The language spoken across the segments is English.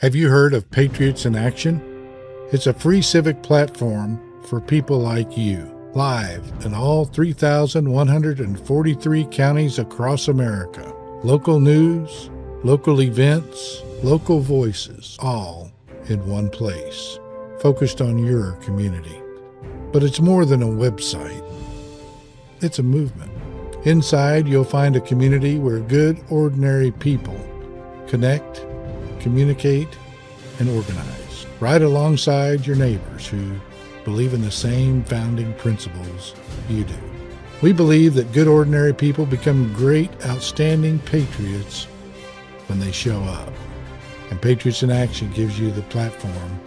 Have you heard of Patriots in Action? It's a free civic platform for people like you, live in all 3,143 counties across America. Local news, local events, local voices, all in one place, focused on your community. But it's more than a website. It's a movement. Inside, you'll find a community where good, ordinary people connect, communicate, and organize, right alongside your neighbors who believe in the same founding principles you do. We believe that good, ordinary people become great, outstanding patriots when they show up. And Patriots in Action gives you the platform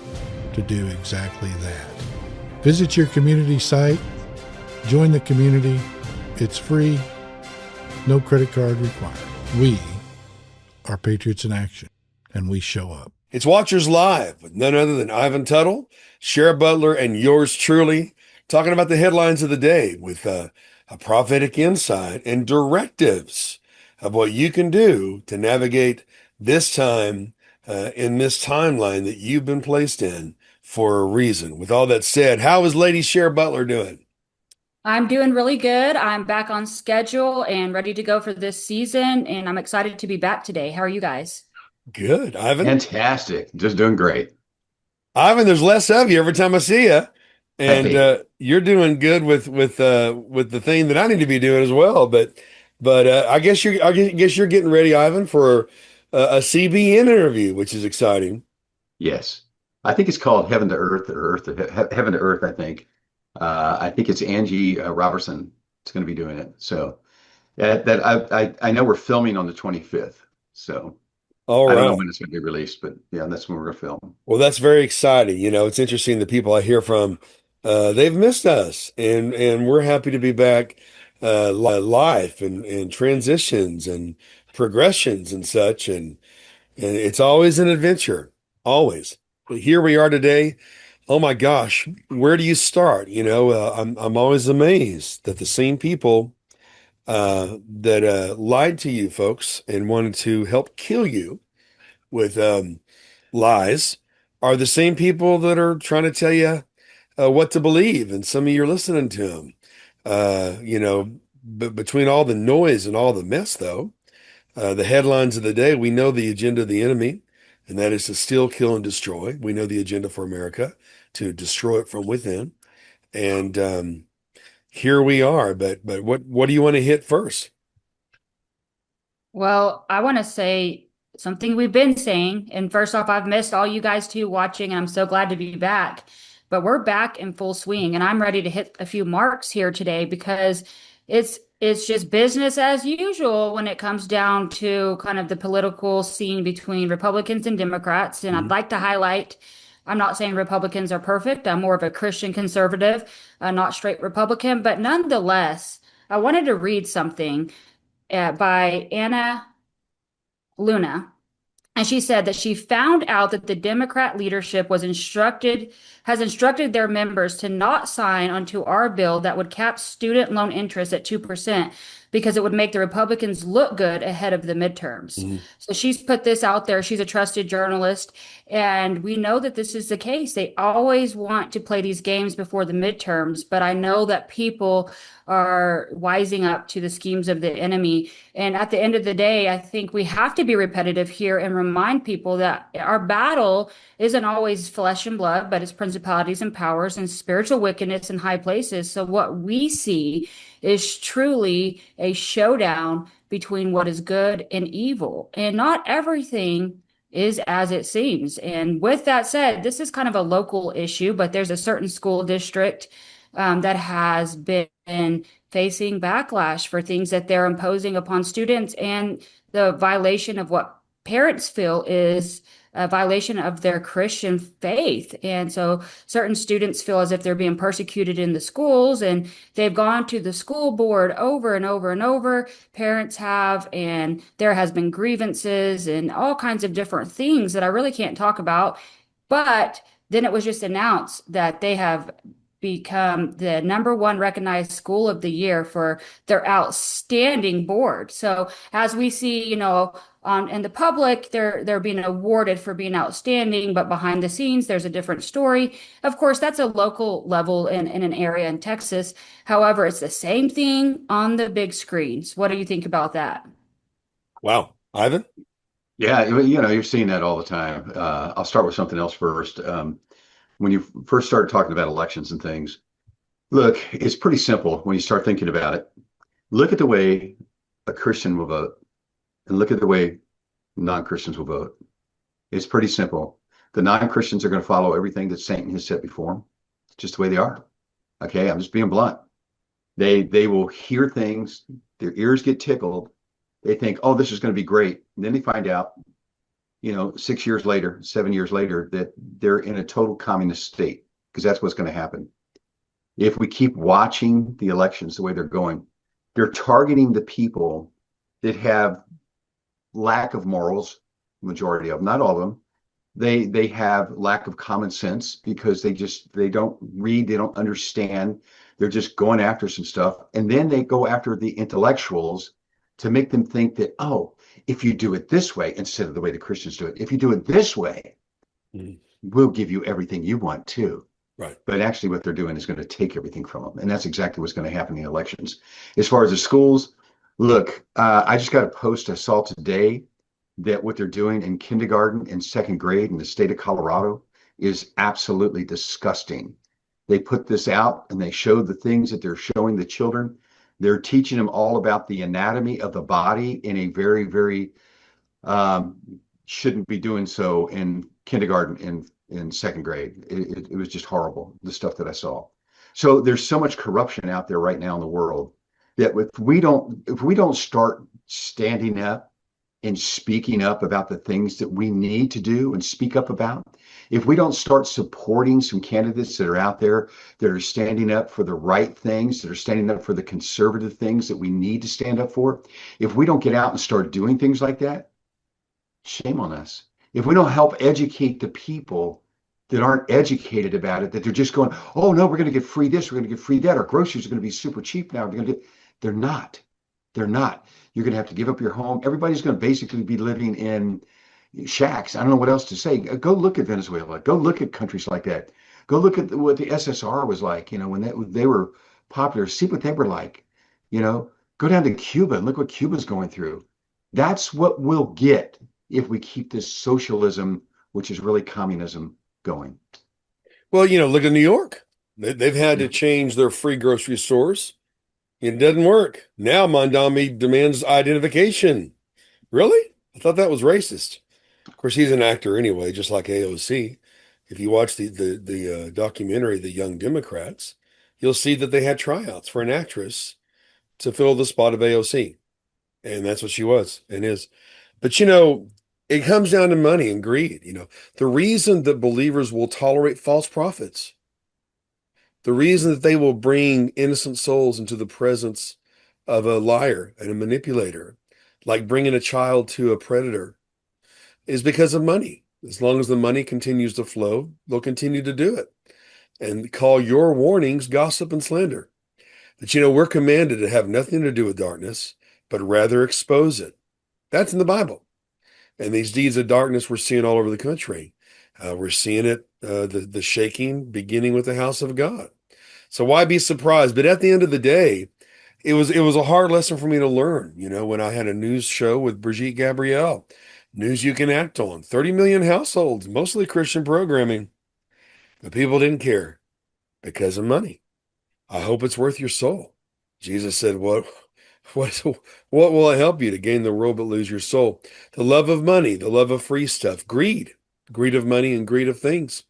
to do exactly that. Visit your community site, join the community. It's free, no credit card required. We are Patriots in Action, and we show up. It's Watchers Live with none other than Ivan Tuttle, Sheriff Butler, and yours truly, talking about the headlines of the day with a prophetic insight and directives of what you can do to navigate this time in this timeline that you've been placed in for a reason. With all that said, how is Lady Sheriff Butler doing? I'm doing really good. I'm back on schedule and ready to go for this season, and I'm excited to be back today. How are you guys? Good, Ivan. Fantastic. Just doing great. Ivan, there's less of you every time I see you, and you're doing good with the thing that I need to be doing as well. But I guess you're getting ready, Ivan, for a CBN interview, which is exciting. Yes, I think it's called Heaven to Earth, Heaven to Earth. I think it's Angie Robertson. It's going to be doing it. So I know we're filming on the 25th. So. All right. I don't know when it's going to be released, but yeah, that's when we're going to film. Well, that's very exciting. You know, it's interesting. The people I hear from, they've missed us, and we're happy to be back, live and transitions and progressions and such, and it's always an adventure, always. But here we are today. Oh my gosh, where do you start? You know, I'm always amazed that the same people that lied to you folks and wanted to help kill you with lies are the same people that are trying to tell you what to believe. And some of you are listening to them. You know, between all the noise and all the mess, though, the headlines of the day, we know the agenda of the enemy, and that is to steal, kill, and destroy. We know the agenda for America, to destroy it from within. And here we are, but what do you want to hit first? Well, I want to say something we've been saying. And first off, I've missed all you guys too watching, and I'm so glad to be back. But we're back in full swing, and I'm ready to hit a few marks here today because it's just business as usual when it comes down to kind of the political scene between Republicans and Democrats. And I'd like to highlight, I'm not saying Republicans are perfect. I'm more of a Christian conservative, not straight Republican. But nonetheless, I wanted to read something by Anna Luna. And she said that she found out that the Democrat leadership has instructed their members to not sign onto our bill that would cap student loan interest at 2% because it would make the Republicans look good ahead of the midterms. Mm-hmm. So she's put this out there. She's a trusted journalist. And we know that this is the case. They always want to play these games before the midterms. But I know that people are wising up to the schemes of the enemy. And at the end of the day, I think we have to be repetitive here and remind people that our battle isn't always flesh and blood, but it's principalities and powers and spiritual wickedness in high places. So what we see is truly a showdown between what is good and evil. And not everything is as it seems. And with that said, this is kind of a local issue, but there's a certain school district that has been facing backlash for things that they're imposing upon students and the violation of what parents feel is a violation of their Christian faith. And so certain students feel as if they're being persecuted in the schools, and they've gone to the school board over and over and over. Parents have, and there has been grievances and all kinds of different things that I really can't talk about. But then it was just announced that they have become the #1 recognized school of the year for their outstanding board. So as we see, in the public, they're being awarded for being outstanding, but behind the scenes, there's a different story. Of course, that's a local level in an area in Texas. However, it's the same thing on the big screens. What do you think about that? Wow. Ivan? Yeah, you're seeing that all the time. I'll start with something else first. When you first started talking about elections and things, look, it's pretty simple when you start thinking about it. Look at the way a Christian will vote and look at the way non-Christians will vote. It's pretty simple. The non-Christians are going to follow everything that Satan has set before them. It's just the way they are. Okay, I'm just being blunt. They will hear things, their ears get tickled. They think, oh, this is going to be great. And then they find out, 6 years later, 7 years later, that they're in a total communist state, because that's what's going to happen. If we keep watching the elections the way they're going, they're targeting the people that have lack of morals, majority of them, not all of them. They have lack of common sense because they don't read, they don't understand. They're just going after some stuff. And then they go after the intellectuals to make them think that, oh, if you do it this way, instead of the way the Christians do it, if you do it this way, we'll give you everything you want too. Right. But actually what they're doing is going to take everything from them. And that's exactly what's going to happen in the elections. As far as the schools, look, I just got a post I saw today that what they're doing in kindergarten and second grade in the state of Colorado is absolutely disgusting. They put this out and they showed the things that they're showing the children. They're teaching them all about the anatomy of the body in a very, very shouldn't be doing so in kindergarten and in second grade. It was just horrible, the stuff that I saw. So there's so much corruption out there right now in the world that if we don't start standing up and speaking up about the things that we need to do and speak up about, if we don't start supporting some candidates that are out there that are standing up for the right things, that are standing up for the conservative things that we need to stand up for, if we don't get out and start doing things like that, shame on us. If we don't help educate the people that aren't educated about it, that they're just going, oh no, we're going to get free this, we're going to get free that, our groceries are going to be super cheap now. They're not. They're not. You're going to have to give up your home. Everybody's going to basically be living in shacks. I don't know what else to say. Go look at Venezuela. Go look at countries like that. Go look at what the SSR was like, when they were popular. See what they were like. Go down to Cuba and look what Cuba's going through. That's what we'll get if we keep this socialism, which is really communism, going. Well, look at New York. They've had to change their free grocery stores. It doesn't work. Now Mondami demands identification. Really? I thought that was racist. Of course, he's an actor anyway, just like AOC. If you watch the documentary, The Young Democrats, you'll see that they had tryouts for an actress to fill the spot of AOC. And that's what she was and is. But, it comes down to money and greed. The reason that believers will tolerate false prophets, the reason that they will bring innocent souls into the presence of a liar and a manipulator, like bringing a child to a predator, is because of money. As long as the money continues to flow, they'll continue to do it and call your warnings gossip and slander. But we're commanded to have nothing to do with darkness, but rather expose it. That's in the Bible. And these deeds of darkness we're seeing all over the country. We're seeing it, the shaking beginning with the house of God. So why be surprised? But at the end of the day, it was a hard lesson for me to learn, when I had a news show with Brigitte Gabrielle, news you can act on, 30 million households, mostly Christian programming. But people didn't care because of money. I hope it's worth your soul. Jesus said, what will it help you to gain the world but lose your soul? The love of money, the love of free stuff, greed of money and greed of things.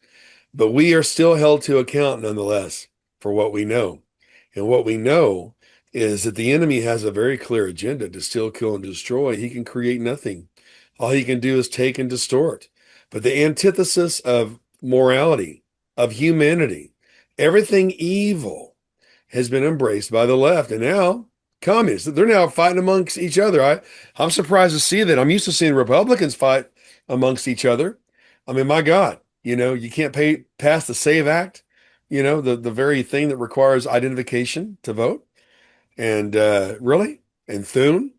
But we are still held to account nonetheless for what we know. And what we know is that the enemy has a very clear agenda to steal, kill, and destroy. He can create nothing. All he can do is take and distort. But the antithesis of morality, of humanity, everything evil has been embraced by the left. And now communists, they're now fighting amongst each other. I'm surprised to see that. I'm used to seeing Republicans fight amongst each other. I mean, my God, you can't pass the SAVE Act, the very thing that requires identification to vote. And really, and Thune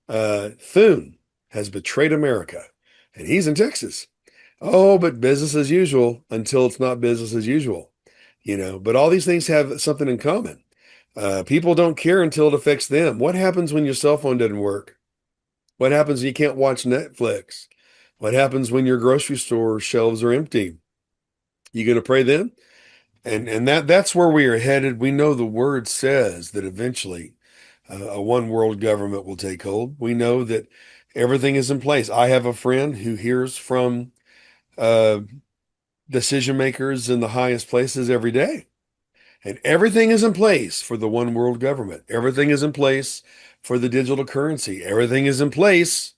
has betrayed America, and he's in Texas. Oh, but business as usual until it's not business as usual, But all these things have something in common. People don't care until it affects them. What happens when your cell phone doesn't work? What happens when you can't watch Netflix? What happens when your grocery store shelves are empty? You going to pray then? And that's where we are headed. We know the word says that eventually a one world government will take hold. We know that everything is in place. I have a friend who hears from uh, decision makers in the highest places every day. And everything is in place for the one world government. Everything is in place for the digital currency. Everything is in place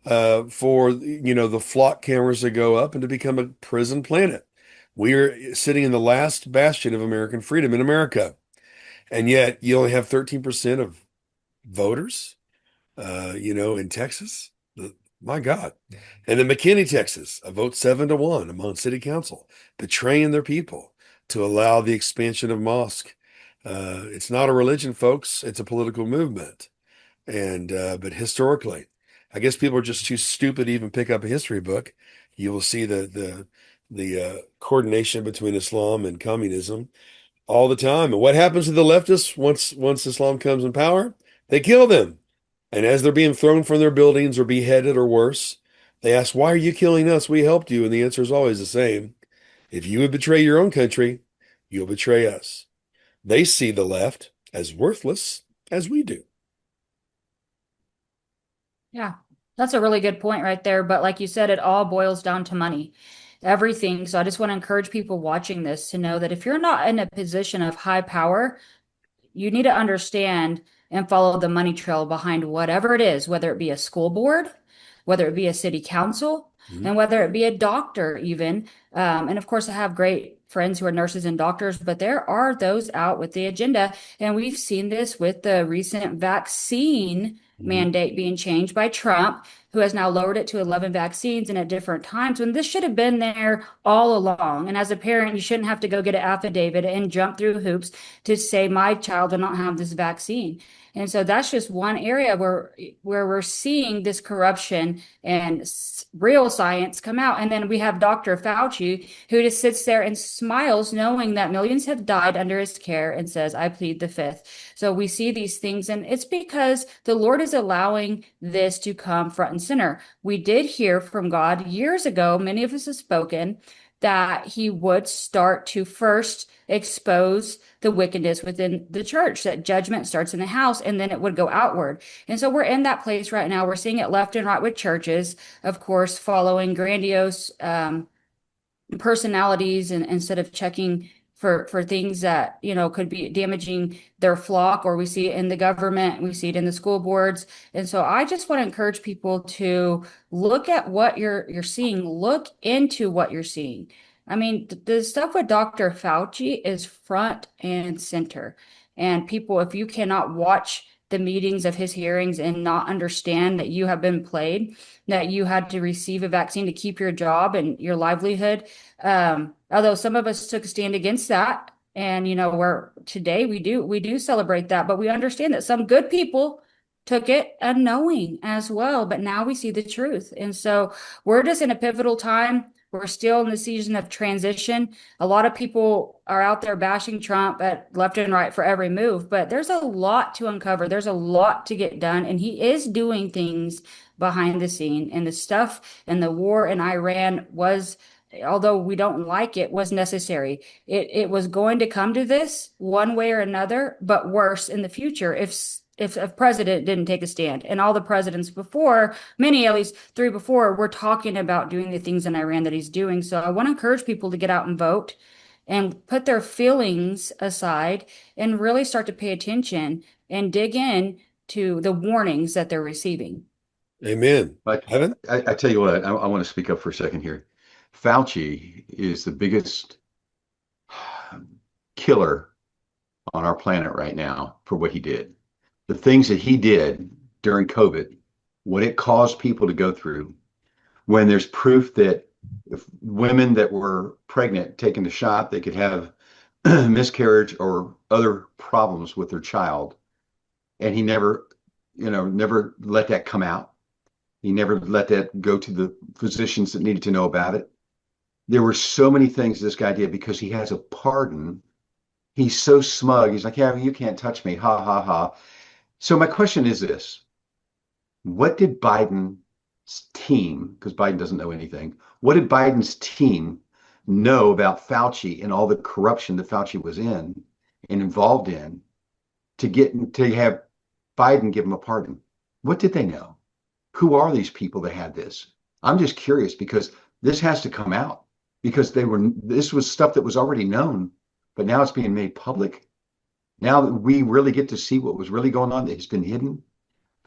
for the flock cameras to go up and to become a prison planet. We are sitting in the last bastion of American freedom in America. And yet you only have 13% of voters, in Texas. My God. And in McKinney, Texas, a vote 7-1 among city council, betraying their people to allow the expansion of mosque. It's not a religion, folks. It's a political movement. And but historically, I guess people are just too stupid to even pick up a history book. You will see the coordination between Islam and communism all the time. And what happens to the leftists once Islam comes in power? They kill them. And as they're being thrown from their buildings or beheaded or worse, they ask, "Why are you killing us? We helped you." And the answer is always the same. If you would betray your own country, you'll betray us. They see the left as worthless as we do. Yeah, that's a really good point right there. But like you said, it all boils down to money, everything. So I just want to encourage people watching this to know that if you're not in a position of high power, you need to understand and follow the money trail behind whatever it is, whether it be a school board, whether it be a city council, and whether it be a doctor even. And of course, I have great friends who are nurses and doctors, but there are those out with the agenda. And we've seen this with the recent vaccine mandate being changed by Trump, who has now lowered it to 11 vaccines and at different times when this should have been there all along. And as a parent, you shouldn't have to go get an affidavit and jump through hoops to say my child will not have this vaccine. And so that's just one area where we're seeing this corruption and real science come out. And then we have Dr. Fauci, who just sits there and smiles, knowing that millions have died under his care and says, "I plead the fifth." So we see these things, and it's because the Lord is allowing this to come front and center. We did hear from God years ago, many of us have spoken, that he would start to first expose the wickedness within the church, that judgment starts in the house and then it would go outward. And so we're in that place right now. We're seeing it left and right with churches, of course, following grandiose personalities, and instead of checking for things that could be damaging their flock, or we see it in the government, we see it in the school boards. And so I just want to encourage people to look at what you're seeing, look into what you're seeing. I mean, the stuff with Dr. Fauci is front and center. And people, if you cannot watch the meetings of his hearings and not understand that you have been played, that you had to receive a vaccine to keep your job and your livelihood. Although some of us took a stand against that, and where today we do celebrate that, but we understand that some good people took it unknowing as well. But now we see the truth, and so we're just in a pivotal time. We're still in the season of transition. A lot of people are out there bashing Trump at left and right for every move, but there's a lot to uncover. There's a lot to get done, and he is doing things behind the scene. And the stuff and the war in Iran was, although we don't like it, was necessary. It was going to come to this one way or another, but worse in the future if a president didn't take a stand. And all the presidents before, many, at least 3 before, were talking about doing the things in Iran that he's doing. So I want to encourage people to get out and vote and put their feelings aside and really start to pay attention and dig in to the warnings that they're receiving. Amen. But Heaven? I tell you what, I want to speak up for a second here. Fauci is the biggest killer on our planet right now for what he did. The things that he did during COVID, what it caused people to go through, when there's proof that if women that were pregnant taking the shot, they could have miscarriage or other problems with their child, and he never, never let that come out. He never let that go to the physicians that needed to know about it. There were so many things this guy did because he has a pardon. He's so smug. He's like, yeah, you can't touch me. Ha, ha, ha. So my question is this. What did Biden's team, because Biden doesn't know anything, what did Biden's team know about Fauci and all the corruption that Fauci was in and involved in to have Biden give him a pardon? What did they know? Who are these people that had this? I'm just curious because this has to come out because this was stuff that was already known, but now it's being made public. Now that we really get to see what was really going on that has been hidden,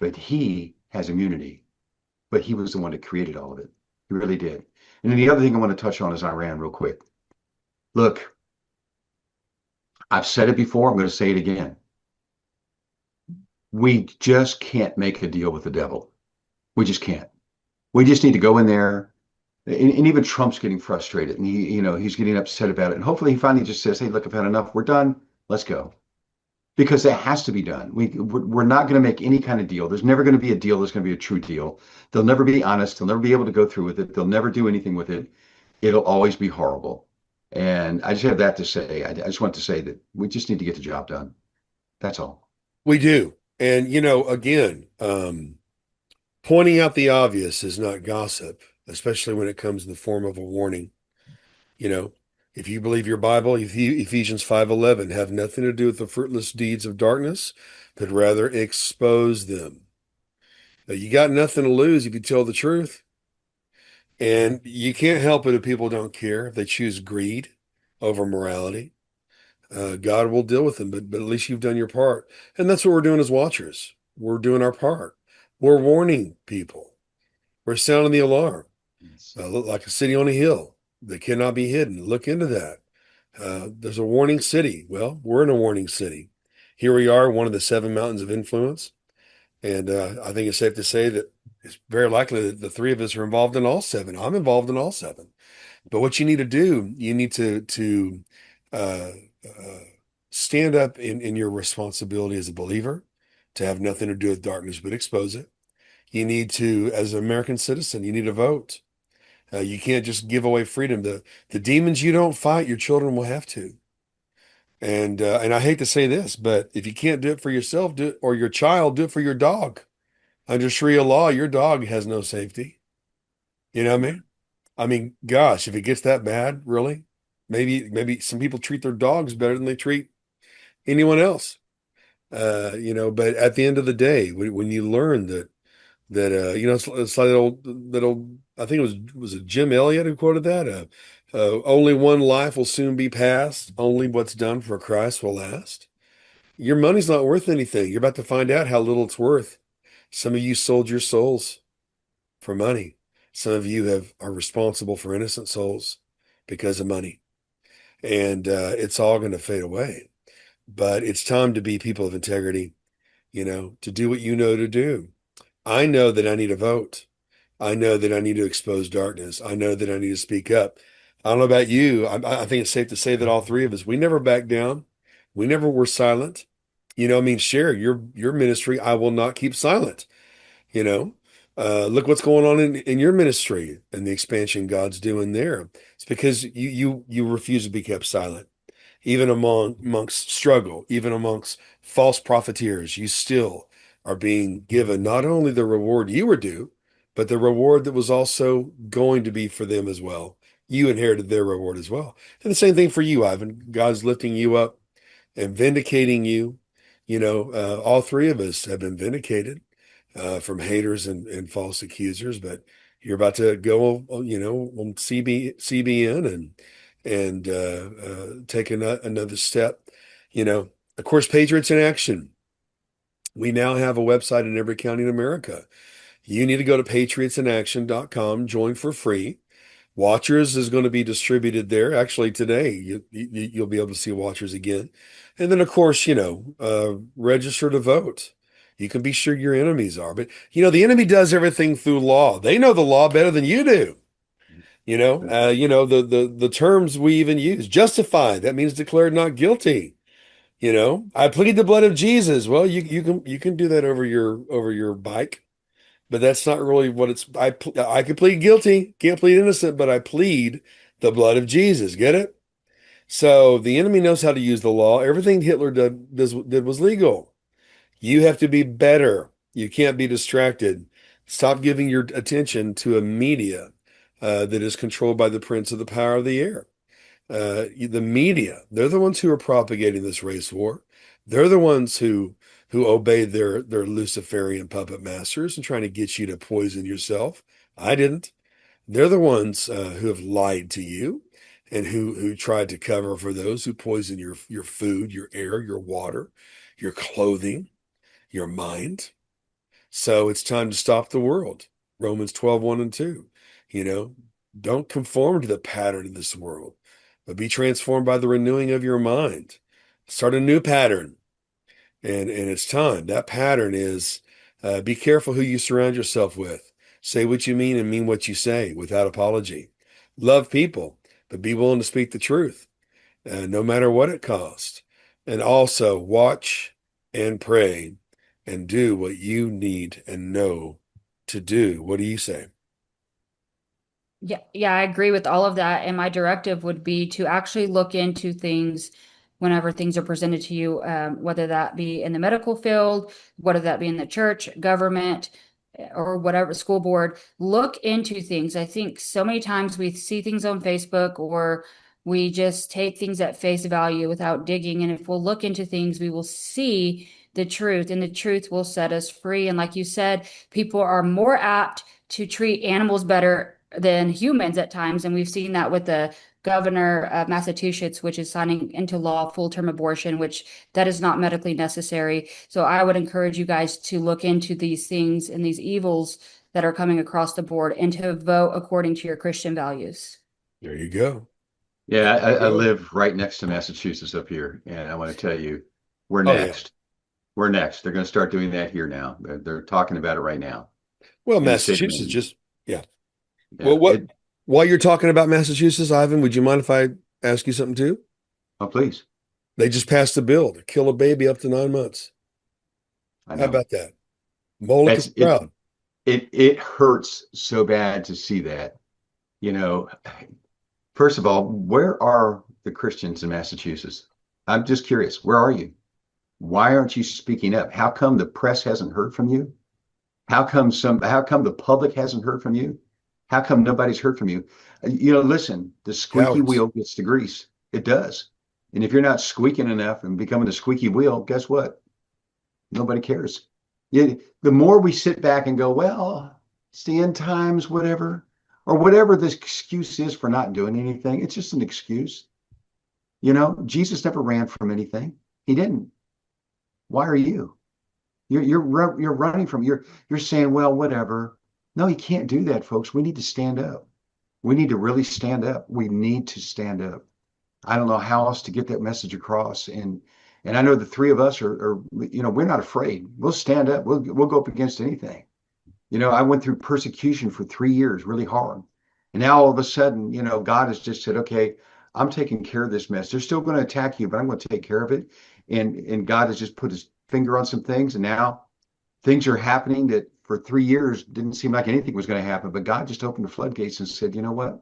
but he has immunity, but he was the one that created all of it. He really did. And then the other thing I want to touch on is Iran real quick. Look, I've said it before. I'm going to say it again. We just can't make a deal with the devil. We just can't. We just need to go in there. And even Trump's getting frustrated and he's getting upset about it. And hopefully he finally just says, hey, look, I've had enough. We're done. Let's go. Because that has to be done. We're not going to make any kind of deal. There's never going to be a deal that's going to be a true deal. They'll never be honest. They'll never be able to go through with it. They'll never do anything with it. It'll always be horrible. And I just have that to say. I just want to say that we just need to get the job done. That's all. We do. And, again, pointing out the obvious is not gossip, especially when it comes in the form of a warning. If you believe your Bible, Ephesians 5:11, have nothing to do with the fruitless deeds of darkness, but rather expose them. Now, you got nothing to lose if you tell the truth. And you can't help it if people don't care, if they choose greed over morality. God will deal with them, but at least you've done your part. And that's what we're doing as watchers. We're doing our part. We're warning people. We're sounding the alarm, like a city on a hill that cannot be hidden. Look into that. There's a warning city. Well, we're in a warning city. Here we are, one of the 7 mountains of influence. And I think it's safe to say that it's very likely that the 3 of us are involved in all 7. I'm involved in all 7. But what you need to do, you need to stand up in your responsibility as a believer, to have nothing to do with darkness, but expose it. You need to, as an American citizen, you need to vote. You can't just give away freedom. The demons you don't fight, your children will have to. And I hate to say this, but if you can't do it for yourself, do it, or your child, do it for your dog. Under Sharia law, your dog has no safety. You know what I mean? I mean, gosh, if it gets that bad, really, maybe some people treat their dogs better than they treat anyone else. But at the end of the day, when you learn that it's like that old, I think was it Jim Elliot who quoted that? Only one life will soon be passed. Only what's done for Christ will last. Your money's not worth anything. You're about to find out how little it's worth. Some of you sold your souls for money. Some of you are responsible for innocent souls because of money. And it's all going to fade away. But it's time to be people of integrity, to do what you know to do. I know that I need to vote. I know that I need to expose darkness. I know that I need to speak up. I don't know about you. I think it's safe to say that all 3 of us, we never backed down. We never were silent. Share your ministry. I will not keep silent. Look what's going on in your ministry and the expansion God's doing there. It's because you refuse to be kept silent. Even amongst struggle, even amongst false profiteers, you still are being given not only the reward you were due, but the reward that was also going to be for them as well. You inherited their reward as well. And the same thing for you, Ivan. God's lifting you up and vindicating you. All 3 of us have been vindicated from haters and false accusers, but you're about to go, on CBN and take another step. Of course, Patriots in Action. We now have a website in every county in America. You need to go to patriotsinaction.com, join for free. Watchers is going to be distributed there. Actually, today, you'll be able to see Watchers again. And then, of course, register to vote. You can be sure your enemies are. But, the enemy does everything through law. They know the law better than you do. The terms we even use, justified, that means declared not guilty. I plead the blood of Jesus. Well, you can do that over your bike, but that's not really what it's. I could plead guilty, can't plead innocent, but I plead the blood of Jesus. Get it? So the enemy knows how to use the law. Everything Hitler did was legal. You have to be better. You can't be distracted. Stop giving your attention to a media that is controlled by the prince of the power of the air. The media, they're the ones who are propagating this race war. They're the ones who obey their Luciferian puppet masters and trying to get you to poison yourself. I didn't. They're the ones who have lied to you and who tried to cover for those who poison your food, your air, your water, your clothing, your mind. So it's time to stop the world. Romans 12, 1 and 2. Don't conform to the pattern of this world, but be transformed by the renewing of your mind. Start a new pattern. And it's time. That pattern is be careful who you surround yourself with. Say what you mean and mean what you say without apology. Love people, but be willing to speak the truth, no matter what it costs. And also watch and pray and do what you need and know to do. What do you say? Yeah, I agree with all of that. And my directive would be to actually look into things whenever things are presented to you, whether that be in the medical field, whether that be in the church, government, or whatever, school board. Look into things. I think so many times we see things on Facebook or we just take things at face value without digging. And if we'll look into things, we will see the truth, and the truth will set us free. And like you said, people are more apt to treat animals better than humans at times. And we've seen that with the governor of Massachusetts, which is signing into law full-term abortion, which that is not medically necessary. So I would encourage you guys to look into these things and these evils that are coming across the board and to vote according to your Christian values. There you go. Yeah, There you I go. live right next to Massachusetts up here, and I want to tell you, we're Oh, yeah. next. We're next. They're going to start doing that here now. They're talking about it right now Well, in the state of Massachusetts Maine. just, yeah. Yeah. Well, while you're talking about Massachusetts, Ivan, would you mind if I ask you something too? Oh, please. They just passed a bill to kill a baby up to 9 months. I How know. about that? Moloch is That's it. proud. It hurts so bad to see that. You know, first of all, where are the Christians in Massachusetts? I'm just curious. Where are you? Why aren't you speaking up? How come the press hasn't heard from you? How come the public hasn't heard from you? How come nobody's heard from you? Listen, the squeaky Cowards. wheel gets the grease. It does. And if you're not squeaking enough and becoming a squeaky wheel, guess what? Nobody cares. The more we sit back and go, well, it's the end times, whatever, or whatever the excuse is for not doing anything, it's just an excuse. Jesus never ran from anything. He didn't. Why are you? You're running from you're saying, well, whatever. No, you can't do that, folks. We need to stand up. We need to really stand up. We need to stand up. I don't know how else to get that message across. And I know the three of us are we're not afraid. We'll stand up. We'll go up against anything. I went through persecution for 3 years, really hard. And now all of a sudden, God has just said, okay, I'm taking care of this mess. They're still going to attack you, but I'm going to take care of it. And God has just put his finger on some things, and now things are happening that for 3 years didn't seem like anything was going to happen. But God just opened the floodgates and said, you know what?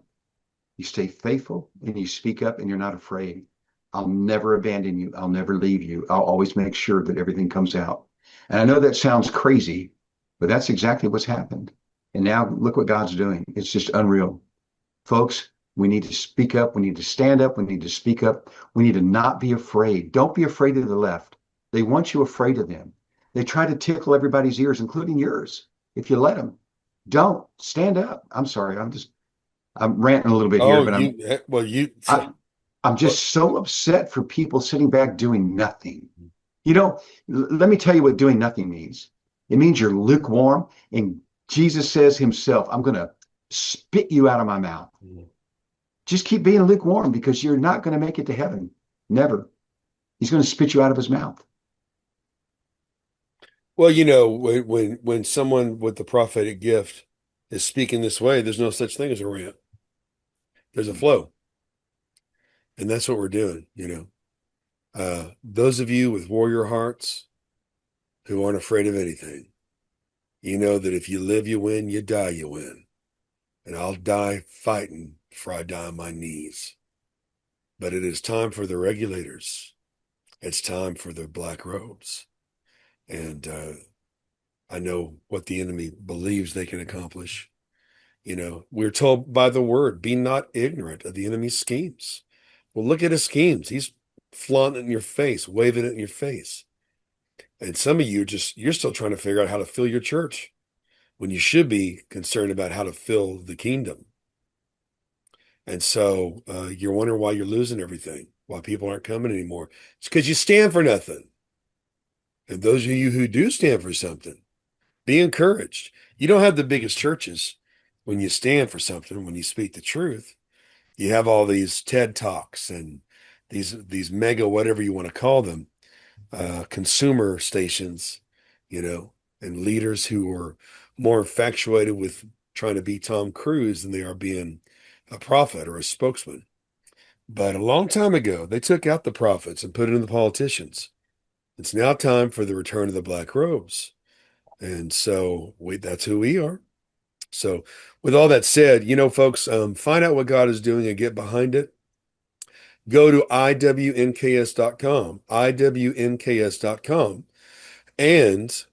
You stay faithful and you speak up and you're not afraid. I'll never abandon you. I'll never leave you. I'll always make sure that everything comes out. And I know that sounds crazy, but that's exactly what's happened. And now look what God's doing. It's just unreal. Folks, we need to speak up. We need to stand up. We need to speak up. We need to not be afraid. Don't be afraid of the left. They want you afraid of them. They try to tickle everybody's ears, including yours, if you let them. Don't stand up. I'm sorry. I'm ranting a little bit here, Oh, but I'm just so upset for people sitting back doing nothing. Let me tell you what doing nothing means. It means you're lukewarm, and Jesus says himself, I'm going to spit you out of my mouth. Just keep being lukewarm, because you're not going to make it to heaven. Never. He's going to spit you out of his mouth. Well, when someone with the prophetic gift is speaking this way, there's no such thing as a rant. There's a flow. And that's what we're doing, Those of you with warrior hearts who aren't afraid of anything, you know that if you live, you win, you die, you win. And I'll die fighting before I die on my knees. But it is time for the regulators. It's time for the black robes. And I know what the enemy believes they can accomplish. We're told by the word, be not ignorant of the enemy's schemes. Well, look at his schemes. He's flaunting it in your face, waving it in your face. And some of you you're still trying to figure out how to fill your church when you should be concerned about how to fill the kingdom. And so you're wondering why you're losing everything, why people aren't coming anymore. It's because you stand for nothing. And those of you who do stand for something, be encouraged. You don't have the biggest churches when you stand for something, when you speak the truth. You have all these TED Talks and these mega, whatever you want to call them, consumer stations, and leaders who are more infatuated with trying to be Tom Cruise than they are being a prophet or a spokesman. But a long time ago, they took out the prophets and put it in the politicians. It's now time for the return of the black robes. And so that's who we are. So with all that said, folks, find out what God is doing and get behind it. Go to iwnks.com, iwnks.com, and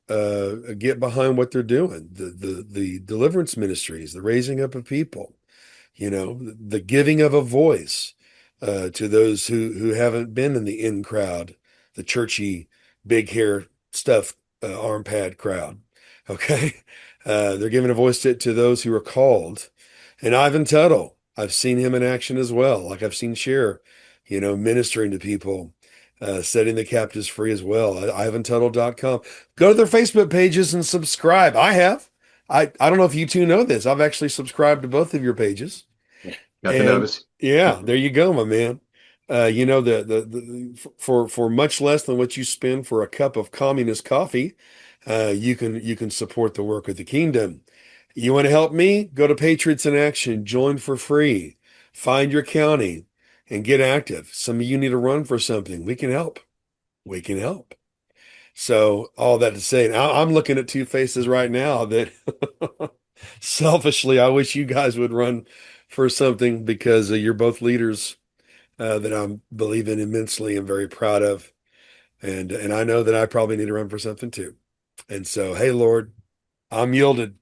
get behind what they're doing. The deliverance ministries, the raising up of people, the giving of a voice to those who haven't been in the in crowd, the churchy, big hair stuff, arm pad crowd. Okay. They're giving a voice to those who are called. And Ivan Tuttle, I've seen him in action as well. Like I've seen Cher, ministering to people, setting the captives free as well. IvanTuttle.com. Go to their Facebook pages and subscribe. I have. I don't know if you two know this. I've actually subscribed to both of your pages. Got to notice. Yeah, there you go, my man. For much less than what you spend for a cup of communist coffee, you can support the work of the kingdom. You want to help me? Go to Patriots in Action, join for free, find your county, and get active. Some of you need to run for something. We can help. We can help. So all that to say, I'm looking at two faces right now that selfishly, I wish you guys would run for something because you're both leaders that I'm believing immensely and very proud of. And I know that I probably need to run for something too. And so, hey, Lord, I'm yielded,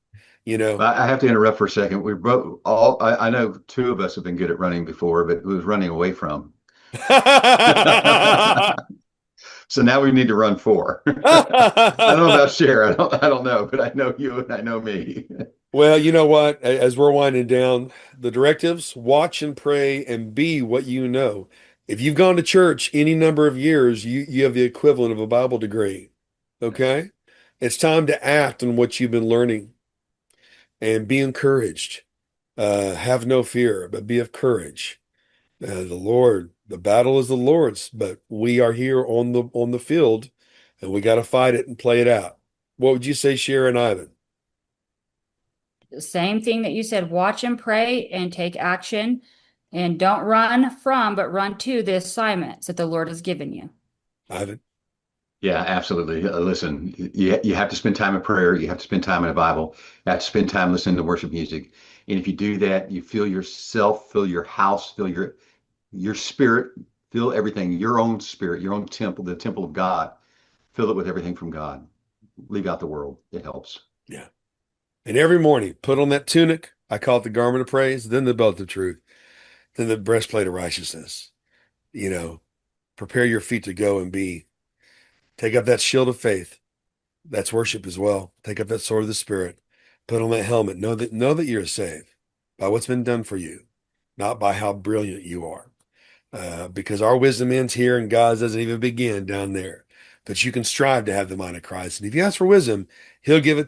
I have to interrupt for a second. We're both I know two of us have been good at running before, but who's running away from? So now we need to run for. I don't know about Cher. I don't know, but I know you and I know me. Well, you know what? As we're winding down, the directives, watch and pray and be what you know. If you've gone to church any number of years, you have the equivalent of a Bible degree. Okay? It's time to act on what you've been learning and be encouraged. Have no fear, but be of courage. The battle is the Lord's, but we are here on the field and we got to fight it and play it out. What would you say, Cher and Ivan? The same thing that you said, watch and pray and take action, and don't run from, but run to the assignments that the Lord has given you. Ivan? Yeah, absolutely. Listen, you have to spend time in prayer. You have to spend time in the Bible. You have to spend time listening to worship music. And if you do that, you feel yourself, feel your house, feel your spirit, feel everything, your own spirit, your own temple, the temple of God. Fill it with everything from God. Leave out the world. It helps. Yeah. And every morning, put on that tunic. I call it the garment of praise, then the belt of truth, then the breastplate of righteousness. Prepare your feet to go and be. Take up that shield of faith. That's worship as well. Take up that sword of the Spirit. Put on that helmet. Know that you're saved by what's been done for you, not by how brilliant you are. Because our wisdom ends here and God's doesn't even begin down there. But you can strive to have the mind of Christ. And if you ask for wisdom, he'll give it to you.